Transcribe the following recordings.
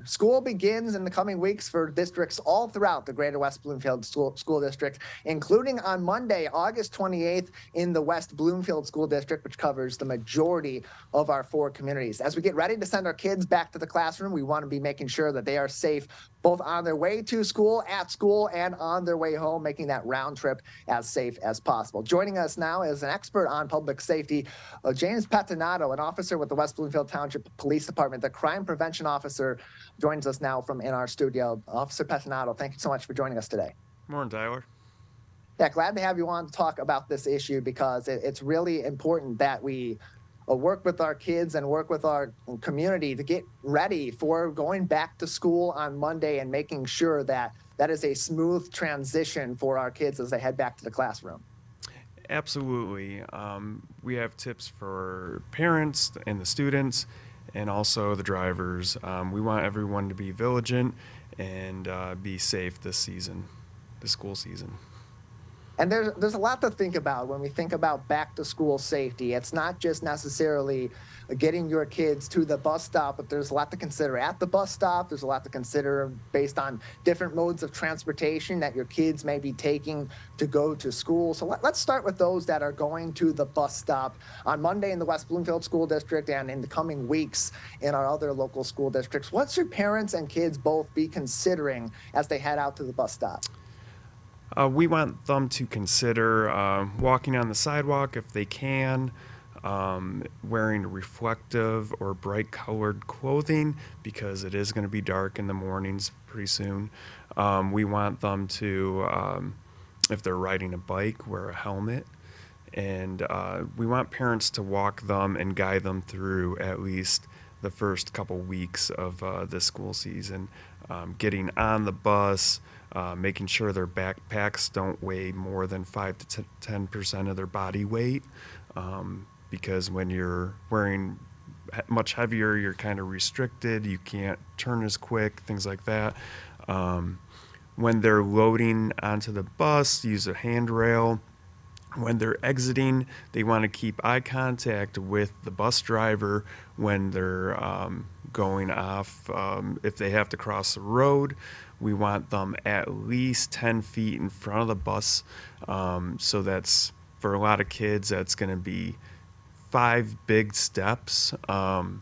School begins in the coming weeks for districts all throughout the greater West Bloomfield School District, including on Monday, August 28th in the West Bloomfield School District, which covers the majority of our 4 communities. As we get ready to send our kids back to the classroom, we want to be making sure that they are safe both on their way to school, at school, and on their way home, making that round trip as safe as possible. Joining us now is an expert on public safety, James Pettinato, an officer with the West Bloomfield Township Police Department, the crime prevention officer, joins us now from in our studio. Officer Pettinato, thank you so much for joining us today. Morning, Tyler. Yeah, glad to have you on to talk about this issue because it's really important that we work with our kids and work with our community to get ready for going back to school on Monday and making sure that that is a smooth transition for our kids as they head back to the classroom. Absolutely. We have tips for parents and the students and also the drivers. We want everyone to be vigilant and be safe this season, the school season. And there's a lot to think about when we think about back to school safety. It's not just necessarily getting your kids to the bus stop, but there's a lot to consider at the bus stop. There's a lot to consider based on different modes of transportation that your kids may be taking to go to school. So let's start with those that are going to the bus stop on Monday in the West Bloomfield School District and in the coming weeks in our other local school districts. What should parents and kids both be considering as they head out to the bus stop? We want them to consider walking on the sidewalk if they can, wearing reflective or bright colored clothing because it is going to be dark in the mornings pretty soon. We want them to, if they're riding a bike, wear a helmet. And we want parents to walk them and guide them through at least the first couple weeks of the school season, getting on the bus, making sure their backpacks don't weigh more than 5 to 10% of their body weight, because when you're wearing much heavier, you're kind of restricted. You can't turn as quick, things like that. When they're loading onto the bus, use a handrail. When they're exiting, they want to keep eye contact with the bus driver when they're going off. If they have to cross the road, we want them at least 10 feet in front of the bus. So that's, for a lot of kids, that's going to be 5 big steps. And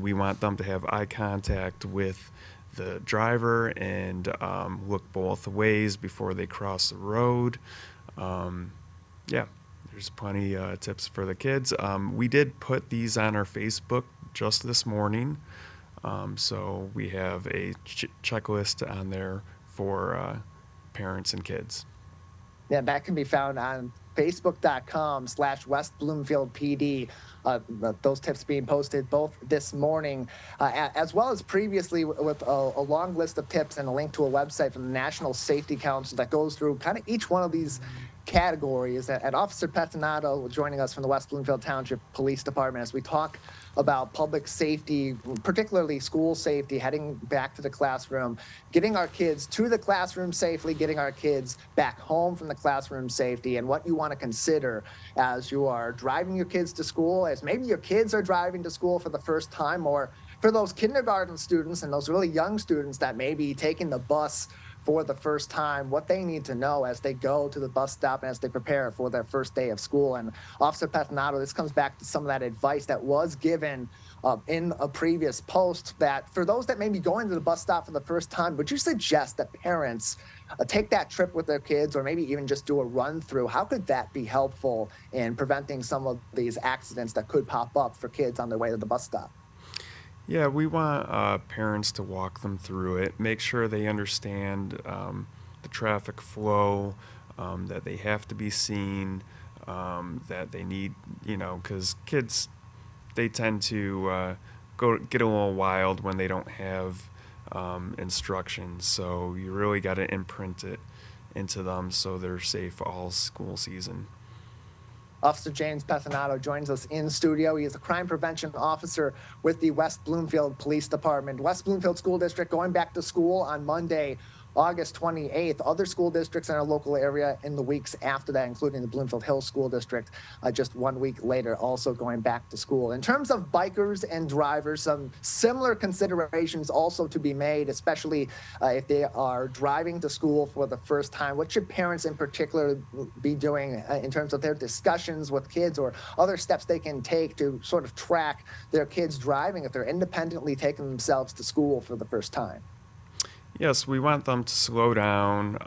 we want them to have eye contact with the driver and look both ways before they cross the road. Yeah, there's plenty tips for the kids. We did put these on our Facebook just this morning. So we have a checklist on there for parents and kids. Yeah, that can be found on facebook.com/West Bloomfield PD. Those tips being posted both this morning, as well as previously with a long list of tips and a link to a website from the National Safety Council that goes through kind of each one of these categories. And Officer Pettinato joining us from the West Bloomfield Township Police Department as we talk about public safety, particularly school safety, heading back to the classroom, getting our kids to the classroom safely, getting our kids back home from the classroom safety, and what you want to consider as you are driving your kids to school, as maybe your kids are driving to school for the first time, or for those kindergarten students and those really young students that may be taking the bus for the first time, what they need to know as they go to the bus stop and as they prepare for their first day of school. And Officer Pettinato, this comes back to some of that advice that was given in a previous post, that for those that may be going to the bus stop for the first time, would you suggest that parents take that trip with their kids or maybe even just do a run through? How could that be helpful in preventing some of these accidents that could pop up for kids on their way to the bus stop? Yeah, we want parents to walk them through it, make sure they understand the traffic flow, that they have to be seen, that they need, because kids, they tend to get a little wild when they don't have instructions. So you really got to imprint it into them so they're safe all school season. Officer James Pettinato joins us in studio. He is a crime prevention officer with the West Bloomfield Police Department. West Bloomfield School District going back to school on Monday, August 28th. Other school districts in our local area in the weeks after that, including the Bloomfield Hills School District, just 1 week later, also going back to school. In terms of bikers and drivers, some similar considerations also to be made, especially if they are driving to school for the first time. What should parents in particular be doing in terms of their discussions with kids, or other steps they can take to sort of track their kids driving if they're independently taking themselves to school for the first time? Yes, we want them to slow down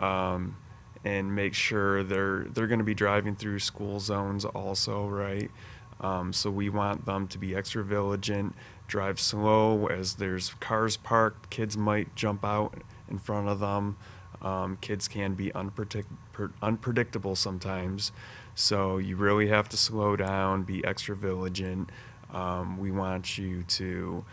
and make sure they're going to be driving through school zones also, right? So we want them to be extra vigilant, drive slow as there's cars parked. Kids might jump out in front of them. Kids can be unpredictable sometimes, so you really have to slow down, be extra vigilant. We want you to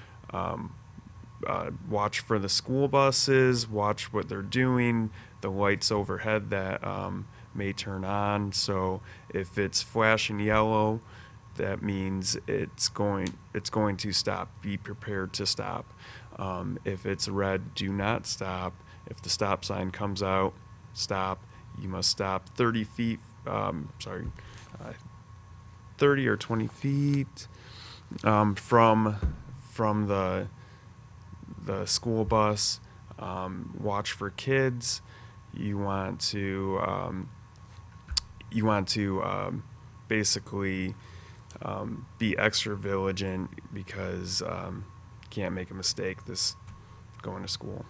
watch for the school buses, watch what they're doing, the lights overhead that may turn on. So if it's flashing yellow, that means it's going to stop. Be prepared to stop. If it's red, do not stop. If the stop sign comes out, stop. You must stop 30 feet, 30 or 20 feet from the school bus. Watch for kids. You want to basically be extra vigilant because you can't make a mistake this going to school.